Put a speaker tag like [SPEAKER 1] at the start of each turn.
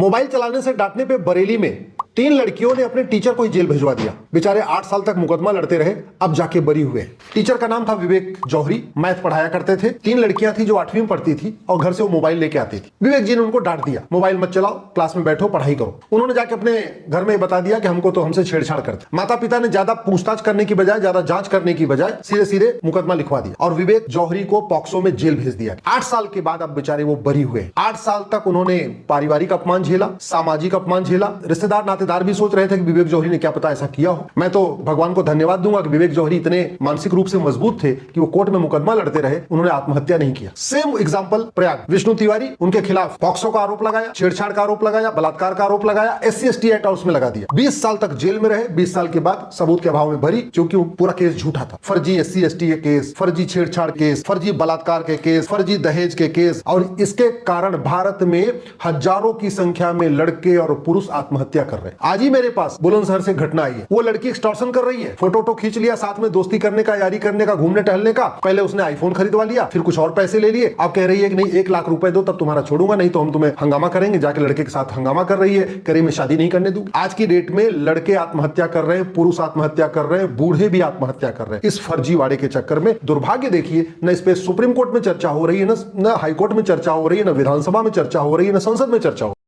[SPEAKER 1] Mobile चलाने से डांटने पे बरेली में 3 लड़कियों ने अपने टीचर को ही जेल भिजवा दिया। बेचारे 8 साल तक मुकदमा लड़ते रहे, अब जाके बरी हुए। टीचर का नाम था विवेक जौहरी, मैथ पढ़ाया करते थे। 3 लड़कियां थी जो 8वीं में पढ़ती थी और घर से वो मोबाइल लेके आती थी। विवेक जी ने उनको डांट दिया, मोबाइल मत चलाओ, क्लास में बैठो, पढ़ाई करो। उन्होंने जाके अपने घर में बता दिया कि हमसे छेड़छाड़ करते। माता पिता ने ज्यादा पूछताछ करने की बजाय, ज्यादा जांच करने की बजाय सीधे सीधे मुकदमा लिखवा दिया और विवेक जौहरी को पॉक्सो में जेल भेज दिया। 8 साल के बाद अब बेचारे वो बरी हुए। 8 साल तक उन्होंने पारिवारिक अपमान झेला, सामाजिक अपमान झेला। रिश्तेदार नातेदार भी सोच रहे थे कि विवेक जौहरी ने क्या पता ऐसा किया हो। मैं तो भगवान को धन्यवाद दूंगा कि विवेक जौहरी इतने मानसिक रूप से मजबूत थे कि वो कोर्ट में मुकदमा लड़ते रहे, उन्होंने आत्महत्या नहीं किया। सेम एग्जांपल प्रयाग, विष्णु तिवारी, उनके खिलाफ पॉक्सो का आरोप लगाया, छेड़छाड़ का आरोप लगाया, बलात्कार का आरोप लगाया, SC/ST एक्ट उसमें लगा दिया। 20 साल तक जेल में रहे। 20 साल के बाद सबूत के अभाव में भरी, क्योंकि पूरा केस झूठा था। फर्जी SC/ST के केस, फर्जी छेड़छाड़ केस, फर्जी बलात्कार के केस, फर्जी दहेज के केस, और इसके कारण भारत में हजारों की संख्या में लड़के और पुरुष आत्महत्या कर रहे हैं। आज ही मेरे पास बुलंदशहर से घटना आई है। वो लड़की एक्सटॉर्शन कर रही है, फोटो खींच लिया, साथ में दोस्ती करने का, यारी करने का, घूमने टहलने का। पहले उसने आईफोन खरीदवा लिया, फिर कुछ और पैसे ले लिए। अब कह रही है कि नहीं 1 लाख रुपए दो तब तुम्हारा छोड़ूंगा, नहीं तो हम तुम्हें हंगामा करेंगे। जाके लड़के के साथ हंगामा कर रही है, करीब में शादी नहीं करने दूंगी। आज की डेट में लड़के आत्महत्या कर रहे हैं, पुरुष आत्महत्या कर रहे हैं, बूढ़े भी आत्महत्या कर रहे हैं इस फर्जीवाड़े के चक्कर में। दुर्भाग्य देखिए, न इस पे सुप्रीम कोर्ट में चर्चा हो रही है, न हाई कोर्ट में चर्चा हो रही है, न विधानसभा में चर्चा हो रही है, न संसद में चर्चा हो रही है।